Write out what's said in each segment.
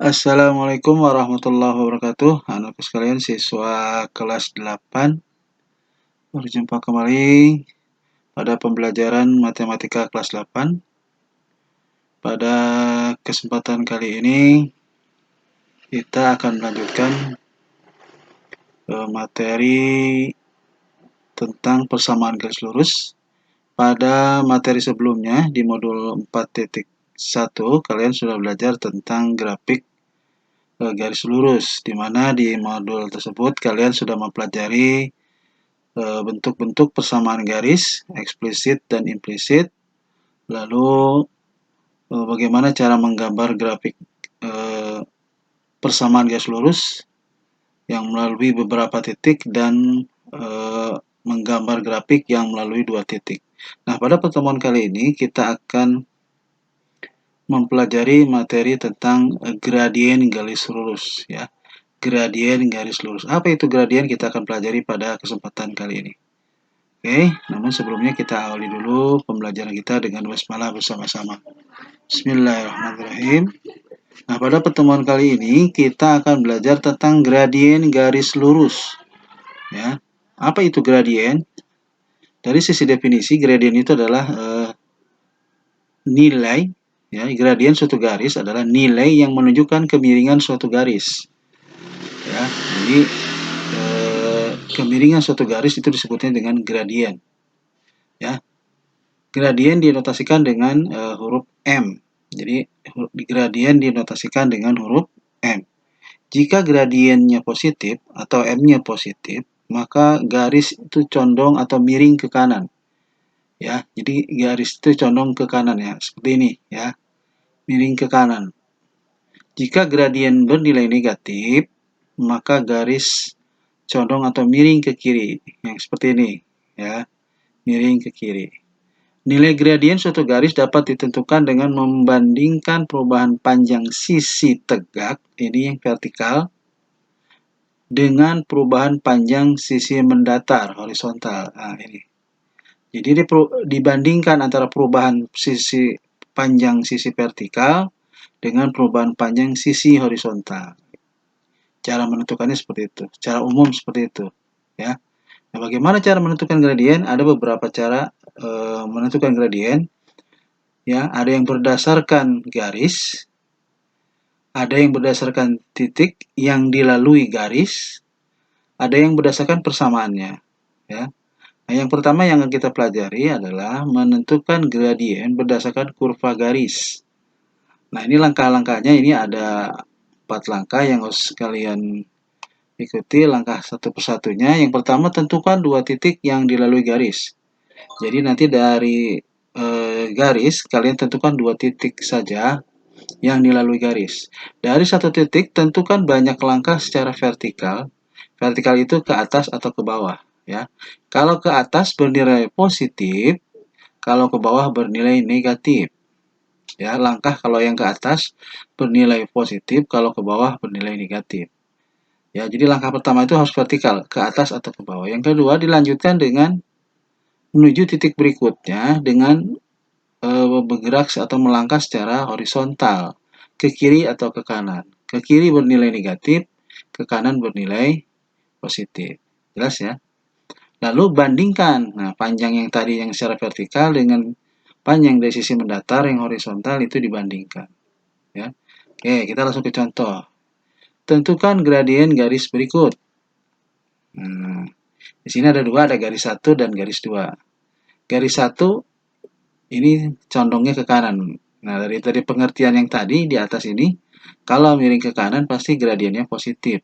Assalamualaikum warahmatullahi wabarakatuh. Anakku sekalian, siswa kelas 8, berjumpa kembali pada pembelajaran matematika kelas 8. Pada kesempatan kali ini kita akan melanjutkan materi tentang persamaan garis lurus. Pada materi sebelumnya di modul 4.1 kalian sudah belajar tentang grafik garis lurus, di mana di modul tersebut kalian sudah mempelajari bentuk-bentuk persamaan garis, eksplisit dan implisit, lalu bagaimana cara menggambar grafik persamaan garis lurus yang melalui beberapa titik dan menggambar grafik yang melalui dua titik. Nah, pada pertemuan kali ini kita akan mempelajari materi tentang gradien garis lurus, ya. Gradien garis lurus. Apa itu gradien? Kita akan pelajari pada kesempatan kali ini. Oke, namun sebelumnya kita awali dulu pembelajaran kita dengan basmalah bersama-sama. Bismillahirrahmanirrahim. Nah, pada pertemuan kali ini kita akan belajar tentang gradien garis lurus. Ya, apa itu gradien? Dari sisi definisi, gradien itu adalah nilai. Ya, gradien suatu garis adalah nilai yang menunjukkan kemiringan suatu garis. Ya, jadi kemiringan suatu garis itu disebutnya dengan gradien. Ya, gradien dinotasikan dengan huruf M. Jadi gradien dinotasikan dengan huruf M. Jika gradiennya positif atau M-nya positif, maka garis itu condong atau miring ke kanan. Ya, jadi garis itu condong ke kanan ya, seperti ini ya. Miring ke kanan. Jika gradien bernilai negatif, maka garis condong atau miring ke kiri, yang seperti ini ya. Miring ke kiri. Nilai gradien suatu garis dapat ditentukan dengan membandingkan perubahan panjang sisi tegak, ini yang vertikal, dengan perubahan panjang sisi mendatar, horizontal. Nah, ini. Jadi dibandingkan antara perubahan sisi panjang sisi vertikal dengan perubahan panjang sisi horizontal. Cara menentukannya seperti itu. Cara umum seperti itu, ya. Nah, bagaimana cara menentukan gradien? Ada beberapa cara menentukan gradien. Ya, ada yang berdasarkan garis, ada yang berdasarkan titik yang dilalui garis, ada yang berdasarkan persamaannya. Ya. Nah, yang pertama yang kita pelajari adalah menentukan gradien berdasarkan kurva garis. Nah, ini langkah-langkahnya, ini ada 4 langkah yang harus kalian ikuti langkah satu persatunya. Yang pertama, tentukan dua titik yang dilalui garis. Jadi nanti dari garis, kalian tentukan dua titik saja yang dilalui garis. Dari satu titik, tentukan banyak langkah secara vertikal. Vertikal itu ke atas atau ke bawah. Ya. Kalau ke atas bernilai positif, kalau ke bawah bernilai negatif. Ya, langkah kalau yang ke atas bernilai positif, kalau ke bawah bernilai negatif. Ya, jadi langkah pertama itu harus vertikal, ke atas atau ke bawah. Yang kedua dilanjutkan dengan menuju titik berikutnya dengan bergerak atau melangkah secara horizontal, ke kiri atau ke kanan. Ke kiri bernilai negatif, ke kanan bernilai positif. Jelas ya? Lalu bandingkan, nah panjang yang tadi yang secara vertikal dengan panjang dari sisi mendatar yang horizontal itu dibandingkan. Ya. Oke, kita langsung ke contoh. Tentukan gradien garis berikut. Nah, di sini ada dua, ada garis 1 dan garis 2. Garis 1 ini condongnya ke kanan. Nah, dari pengertian yang tadi di atas ini, kalau miring ke kanan pasti gradiennya positif.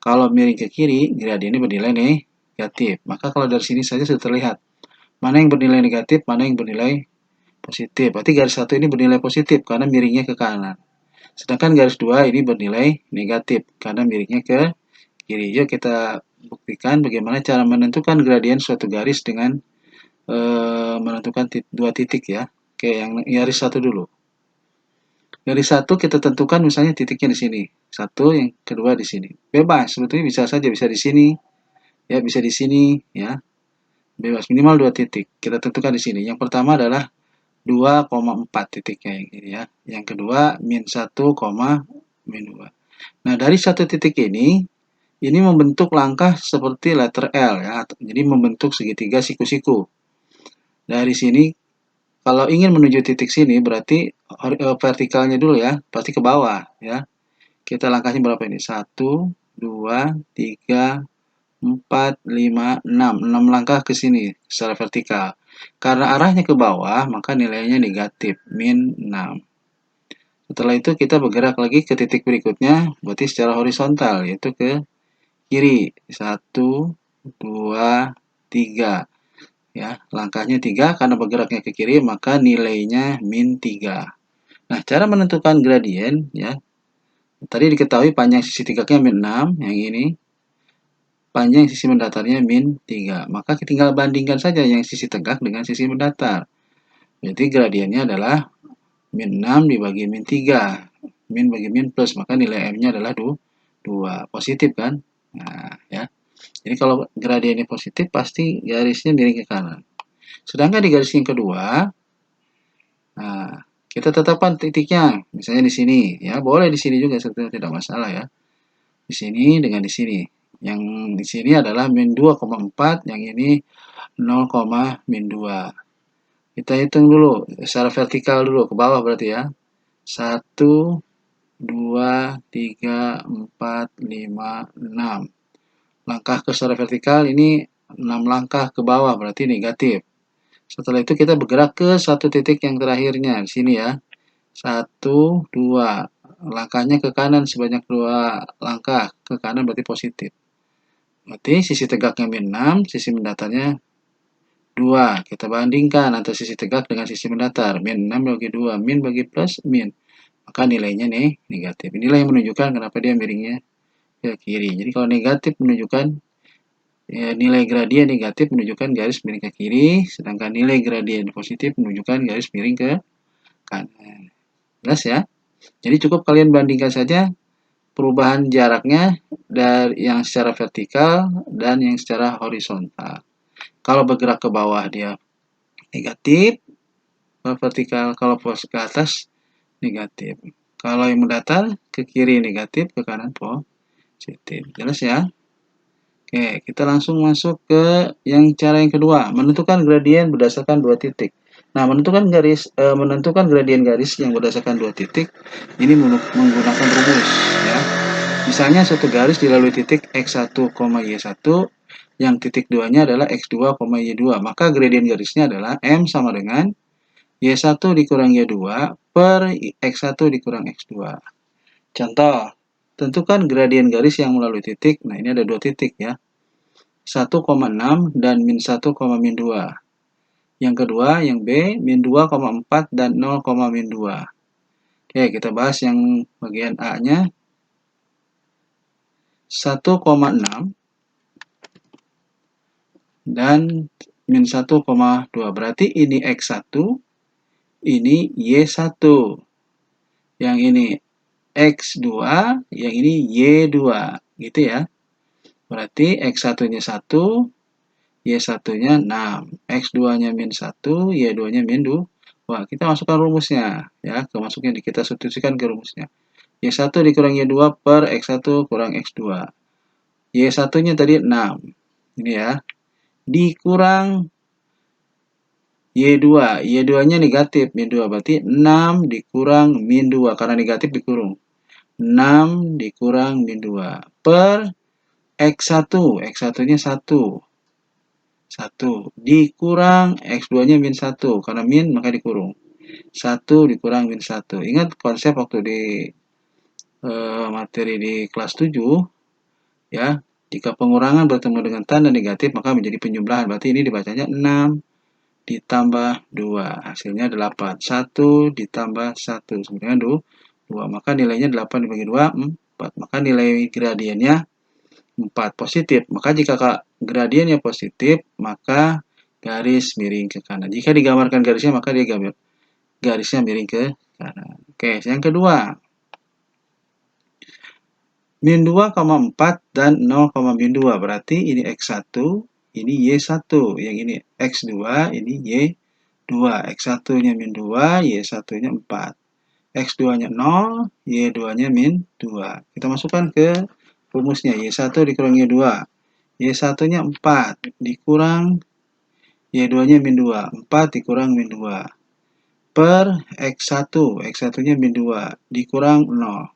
Kalau miring ke kiri, gradiennya bernilai negatif. Maka kalau dari sini saja sudah terlihat mana yang bernilai negatif, mana yang bernilai positif. Berarti garis 1 ini bernilai positif karena miringnya ke kanan. Sedangkan garis 2 ini bernilai negatif karena miringnya ke kiri. Yuk kita buktikan bagaimana cara menentukan gradien suatu garis dengan menentukan dua titik ya. Oke, yang garis 1 dulu. Garis 1 kita tentukan misalnya titiknya di sini. 1, yang kedua di sini. Bebas, sebetulnya bisa saja, bisa di sini. Ya, bisa di sini ya. Bebas, minimal 2 titik. Kita tentukan di sini. Yang pertama adalah 2,4 titiknya yang ini ya. Yang kedua min 1,4. min 2. Nah, dari satu titik ini membentuk langkah seperti letter L ya. Jadi membentuk segitiga siku-siku. Dari sini kalau ingin menuju titik sini berarti vertikalnya dulu ya, pasti ke bawah ya. Kita langkahnya berapa ini? 1, 2, 3, 4, 5, 6. 6 langkah ke sini secara vertikal. Karena arahnya ke bawah, maka nilainya negatif, min 6. Setelah itu kita bergerak lagi ke titik berikutnya, berarti secara horizontal, yaitu ke kiri. 1, 2, 3. Ya, langkahnya 3 karena bergeraknya ke kiri, maka nilainya min 3. Nah, cara menentukan gradien ya. Tadi diketahui panjang sisi tegaknya min 6, yang ini. Panjang sisi mendatarnya min 3. Maka tinggal bandingkan saja yang sisi tegak dengan sisi mendatar. Jadi gradiennya adalah min 6 dibagi min 3. Min bagi min plus, maka nilai M-nya adalah 2. Positif kan? Nah, ya. Jadi kalau gradiennya positif, pasti garisnya miring ke kanan. Sedangkan di garis yang kedua, nah, kita tetapkan titiknya. Misalnya di sini, ya boleh di sini juga sebetulnya tidak masalah ya. Di sini dengan di sini. Yang di sini adalah min 2,4, yang ini 0, min 2. Kita hitung dulu secara vertikal dulu ke bawah berarti ya. 1, 2, 3, 4, 5, 6. Langkah ke secara vertikal ini 6 langkah ke bawah berarti negatif. Setelah itu kita bergerak ke satu titik yang terakhirnya di sini ya. 1, 2. Langkahnya ke kanan sebanyak 2 langkah ke kanan berarti positif. Berarti sisi tegaknya min 6, sisi mendatarnya 2. Kita bandingkan antara sisi tegak dengan sisi mendatar. Min 6 bagi 2, min bagi plus, min. Maka nilainya nih negatif. Inilah yang menunjukkan kenapa dia miringnya ke kiri. Jadi kalau negatif menunjukkan ya, nilai gradien negatif menunjukkan garis miring ke kiri, sedangkan nilai gradien positif menunjukkan garis miring ke kanan. Jelas ya? Jadi cukup kalian bandingkan saja perubahan jaraknya dari yang secara vertikal dan yang secara horizontal. Kalau bergerak ke bawah dia negatif, kalau vertikal, kalau ke atas negatif. Kalau yang mendatar ke kiri negatif, ke kanan positif. Jelas ya? Oke, kita langsung masuk ke cara yang kedua, menentukan gradien berdasarkan dua titik. Nah, menentukan gradien garis yang berdasarkan dua titik ini menggunakan rumus ya. Misalnya satu garis dilalui titik x1, y1 yang titik 2-nya adalah x2, y2, maka gradien garisnya adalah M sama dengan y1 dikurang y2 per x1 dikurang x2. Contoh, tentukan gradien garis yang melalui titik. Nah, ini ada dua titik ya. 1,6 dan min 1, min 2. Yang kedua, yang B, min 2,4 dan 0, min 2. Oke, kita bahas yang bagian A-nya. 1,6 dan min 1,2. Berarti ini X1, ini Y1. Yang ini X2, yang ini Y2. Gitu ya. Berarti X1-nya 1, Y1-nya 6. X2-nya min 1, Y2-nya min 2. Wah, kita masukkan rumusnya. Ya, kita substitusikan ke rumusnya. Y1 dikurang Y2 per X1 kurang X2. Y1-nya tadi 6. Ini ya. Dikurang Y2. Y2-nya negatif. Min 2 berarti 6 dikurang min 2. Karena negatif dikurung. 6 dikurang min 2. Per X1. X1-nya 1. 1 dikurang X2-nya min 1. Karena min maka dikurung. 1 dikurang min 1. Ingat konsep waktu di materi di kelas 7. Ya, jika pengurangan bertemu dengan tanda negatif maka menjadi penjumlahan. Berarti ini dibacanya 6 ditambah 2. Hasilnya 8. 1 ditambah 1 sama dengan 2. Maka nilainya 8 dibagi 2, 4. Maka nilai gradiennya 4 positif. Maka jika gradiennya positif, maka garis miring ke kanan. Jika digambarkan garisnya, maka dia garisnya miring ke kanan. Oke, yang kedua. Min 2,4 dan 0, min 2. Berarti ini X1, ini Y1. Yang ini X2, ini Y2. X1-nya min 2, Y1-nya 4. X2-nya 0, Y2-nya min 2. Kita masukkan ke rumusnya, Y1 dikurangi Y2. Y1-nya 4, dikurang Y2-nya min 2. 4 dikurang min 2. Per X1. X1-nya min 2, dikurang 0.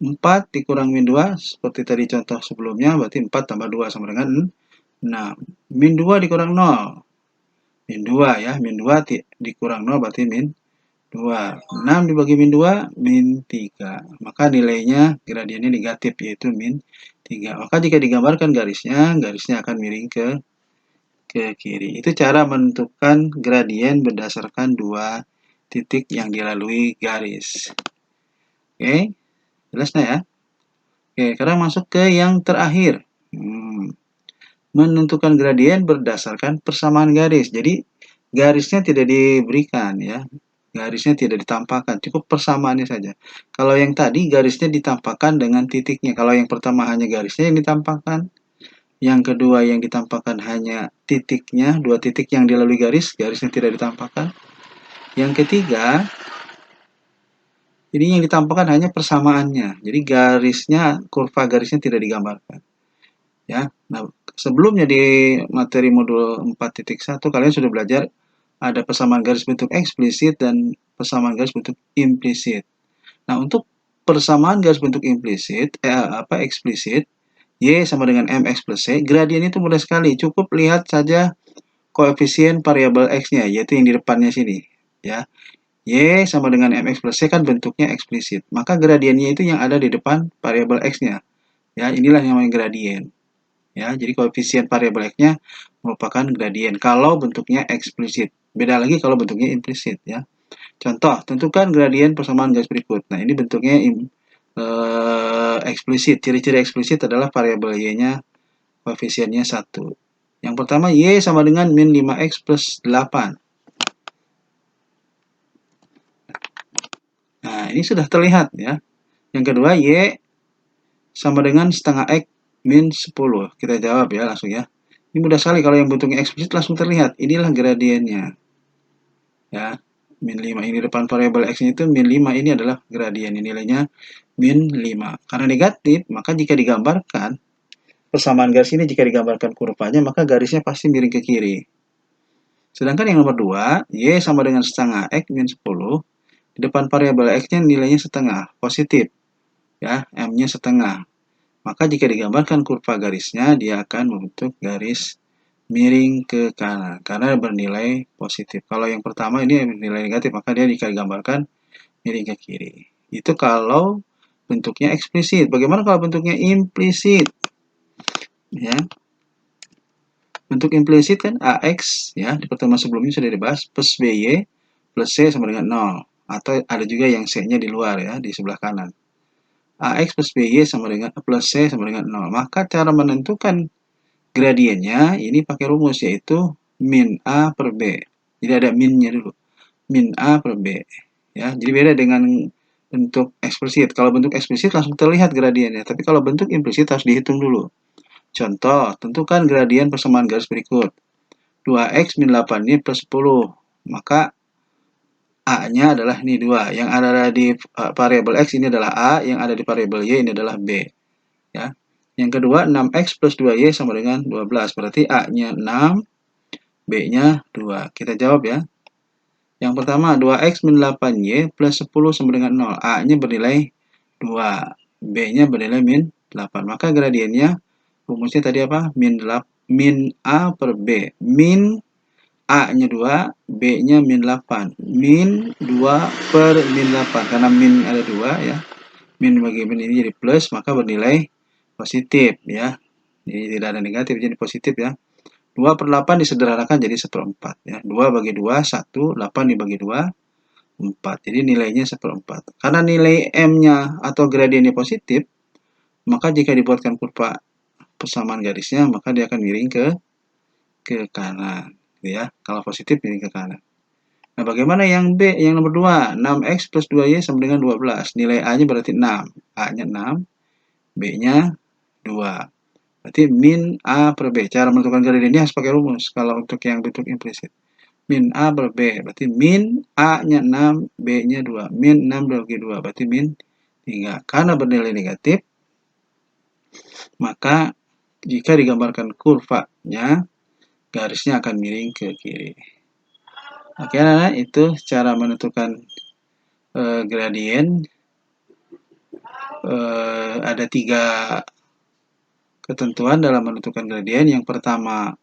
4 dikurang min 2, seperti tadi contoh sebelumnya, berarti 4 tambah 2 sama dengan 6. Min 2 dikurang 0. Min 2 ya, min 2 dikurang 0 berarti min 2. 6 dibagi min 2, min 3. Maka nilainya gradiennya negatif, yaitu min 3. Maka jika digambarkan garisnya akan miring ke kiri. Itu cara menentukan gradien berdasarkan dua titik yang dilalui garis. Oke, jelas ya? Oke, sekarang masuk ke yang terakhir. Menentukan gradien berdasarkan persamaan garis. Jadi, garisnya tidak diberikan ya. Garisnya tidak ditampakkan, cukup persamaannya saja. Kalau yang tadi garisnya ditampakkan dengan titiknya. Kalau yang pertama hanya garisnya yang ditampakkan. Yang kedua yang ditampakkan hanya titiknya, dua titik yang dilalui garisnya tidak ditampakkan. Yang ketiga, ini yang ditampakkan hanya persamaannya. Jadi kurva garisnya tidak digambarkan. Ya. Nah, sebelumnya di materi modul 4.1 kalian sudah belajar ada persamaan garis bentuk eksplisit dan persamaan garis bentuk implisit. Nah, untuk persamaan garis bentuk eksplisit, Y sama dengan MX plus C, gradien itu mudah sekali. Cukup lihat saja koefisien variabel X-nya, yaitu yang di depannya sini. Ya. Y sama dengan MX plus C kan bentuknya eksplisit. Maka gradiennya itu yang ada di depan variabel X-nya. Ya, inilah yang namanya gradien. Ya, jadi koefisien variabel X-nya merupakan gradien kalau bentuknya eksplisit. Beda lagi kalau bentuknya implisit ya. Contoh, tentukan gradien persamaan garis berikut. Nah, ini bentuknya eksplisit. Ciri-ciri eksplisit adalah variabel Y-nya koefisiennya 1. Yang pertama, Y sama dengan min 5X plus 8. Nah, ini sudah terlihat ya. Yang kedua, Y sama dengan setengah X min 10. Kita jawab ya langsung ya. Ini mudah sekali kalau yang bentuknya eksplisit langsung terlihat. Inilah gradiennya. Ya, min 5. Ini depan variabel X-nya itu min 5. Ini adalah gradien. Ini nilainya min 5. Karena negatif, maka jika digambarkan, persamaan garis ini jika digambarkan kurvanya, maka garisnya pasti miring ke kiri. Sedangkan yang nomor 2, Y sama dengan setengah X min 10. Di depan variabel X-nya nilainya setengah, positif. Ya, M-nya setengah. Maka jika digambarkan kurva garisnya, dia akan membentuk garis miring ke kanan karena bernilai positif. Kalau yang pertama ini nilai negatif, maka dia jika digambarkan miring ke kiri. Itu kalau bentuknya eksplisit. Bagaimana kalau bentuknya implisit? Ya. Bentuk implisit kan AX ya, di pertemuan sebelumnya sudah dibahas, plus BY plus C sama dengan 0. Atau ada juga yang C-nya di luar ya, di sebelah kanan. AX plus BY sama dengan plus C sama dengan 0. Maka cara menentukan gradiennya ini pakai rumus yaitu min A per B. Jadi ada minnya dulu. Min A per B. Ya, jadi beda dengan bentuk eksplisit. Kalau bentuk eksplisit langsung terlihat gradiennya, tapi kalau bentuk implisit harus dihitung dulu. Contoh, tentukan gradien persamaan garis berikut. 2x min 8y plus 10. Maka A-nya adalah ini 2. Yang ada di variabel X ini adalah A, yang ada di variabel Y ini adalah B. Ya. Yang kedua, 6x plus 2y sama dengan 12. Berarti A-nya 6, B-nya 2. Kita jawab ya. Yang pertama, 2x min 8y plus 10 sama dengan 0. A-nya bernilai 2. B-nya bernilai min 8. Maka gradiennya, rumusnya tadi apa? Min A per B. Min A-nya 2, B-nya min 8. Min 2 per min 8. Karena min ada 2 ya. Min bagi min ini jadi plus, maka bernilai positif ya. Jadi tidak ada negatif, jadi positif ya. 2 per 8 disederhanakan jadi 1/4 ya. 2 bagi 2, 1. 8 dibagi 2, 4. Jadi nilainya 1/4. Karena nilai M-nya atau gradiennya positif, maka jika dibuatkan kurva persamaan garisnya, maka dia akan miring ke kanan. Ya, kalau positif miring ke kanan. Nah, bagaimana yang B? Yang nomor 2, 6x plus 2y sama dengan 12. Nilai A-nya berarti 6. A-nya 6, B-nya 2. Berarti min A per B. Cara menentukan gradiennya harus pakai rumus kalau untuk yang bentuk implisit. min A per B, berarti min A-nya 6, B-nya 2. Min 6 bagi 2, berarti min 3. Karena bernilai negatif, maka jika digambarkan kurvanya, garisnya akan miring ke kiri. Oke, anak-anak, itu cara menentukan gradien. Ada 3 ketentuan dalam menentukan gradien. Yang pertama,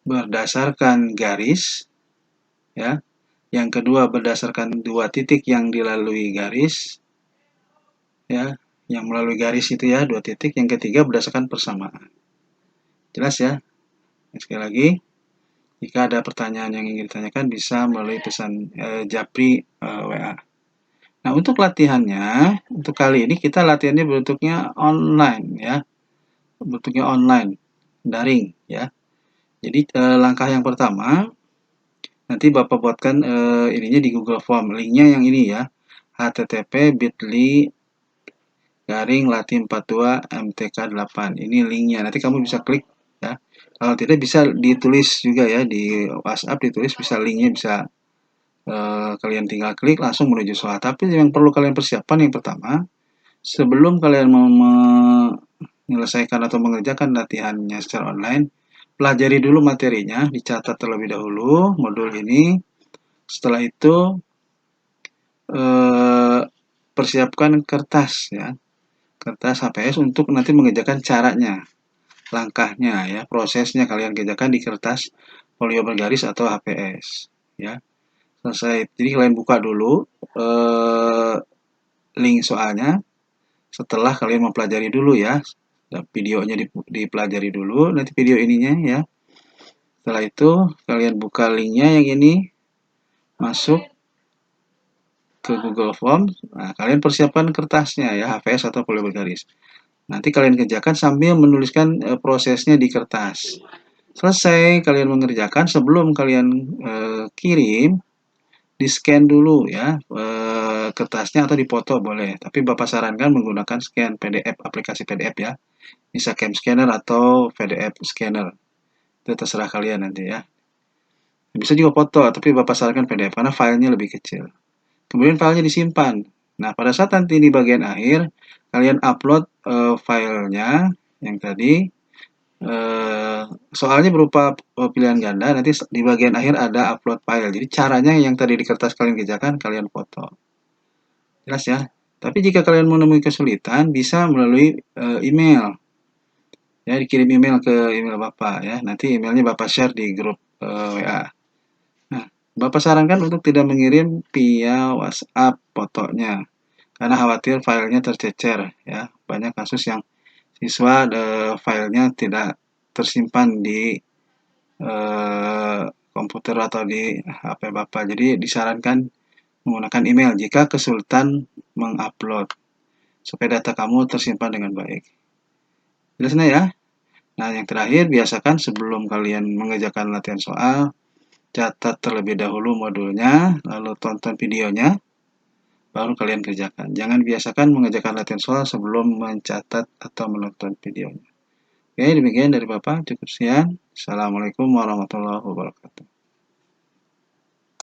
berdasarkan garis, ya. Yang kedua, berdasarkan 2 titik yang dilalui garis, ya. Yang melalui garis itu ya 2 titik. Yang ketiga, berdasarkan persamaan. Jelas ya? Sekali lagi, jika ada pertanyaan yang ingin ditanyakan bisa melalui pesan Japri WA. Nah, untuk latihannya, untuk kali ini kita latihannya bentuknya online ya. Bentuknya online, daring ya. Jadi langkah yang pertama, nanti Bapak buatkan ininya di Google Form. Linknya yang ini ya. http://bit.ly/latih42mtk8. Ini linknya. Nanti kamu bisa klik ya. Kalau tidak bisa ditulis juga ya di WhatsApp, ditulis bisa linknya, bisa kalian tinggal klik langsung menuju soal. Tapi yang perlu kalian persiapkan yang pertama, sebelum kalian menyelesaikan atau mengerjakan latihannya secara online, pelajari dulu materinya, dicatat terlebih dahulu modul ini. Setelah itu persiapkan kertas ya, kertas HPS untuk nanti mengerjakan caranya, langkahnya ya, prosesnya kalian kerjakan di kertas folio bergaris atau HPS ya. Selesai, jadi kalian buka dulu link soalnya. Setelah kalian mempelajari dulu ya, videonya dipelajari dulu, nanti video ininya ya. Setelah itu kalian buka linknya yang ini, masuk ke Google Form. Nah, kalian persiapkan kertasnya ya, HVS atau folio bergaris. Nanti kalian kerjakan sambil menuliskan prosesnya di kertas. Selesai kalian mengerjakan, sebelum kalian kirim, di-scan dulu ya kertasnya atau dipoto boleh. Tapi Bapak sarankan menggunakan scan PDF, aplikasi PDF ya. Bisa Cam Scanner atau PDF Scanner. Itu terserah kalian nanti ya. Bisa juga foto, tapi Bapak sarankan PDF karena filenya lebih kecil. Kemudian filenya disimpan. Nah, pada saat nanti di bagian akhir, kalian upload filenya yang tadi. Soalnya berupa pilihan ganda, nanti di bagian akhir ada upload file. Jadi caranya yang tadi di kertas kalian kerjakan, kalian foto. Jelas ya? Tapi jika kalian menemui kesulitan, bisa melalui email. Ya, dikirim email ke email Bapak ya. Nanti emailnya Bapak share di grup WA. Nah, Bapak sarankan untuk tidak mengirim via WhatsApp fotonya, karena khawatir filenya tercecer ya. Banyak kasus yang siswa filenya tidak tersimpan di komputer atau di HP Bapak. Jadi disarankan menggunakan email jika kesulitan mengupload, supaya data kamu tersimpan dengan baik. Jelasnya ya? Nah, yang terakhir, biasakan sebelum kalian mengerjakan latihan soal, catat terlebih dahulu modulnya, lalu tonton videonya, baru kalian kerjakan. Jangan biasakan mengerjakan latihan soal sebelum mencatat atau menonton videonya. Oke, demikian dari Bapak. Cukup sekian. Assalamualaikum warahmatullahi wabarakatuh.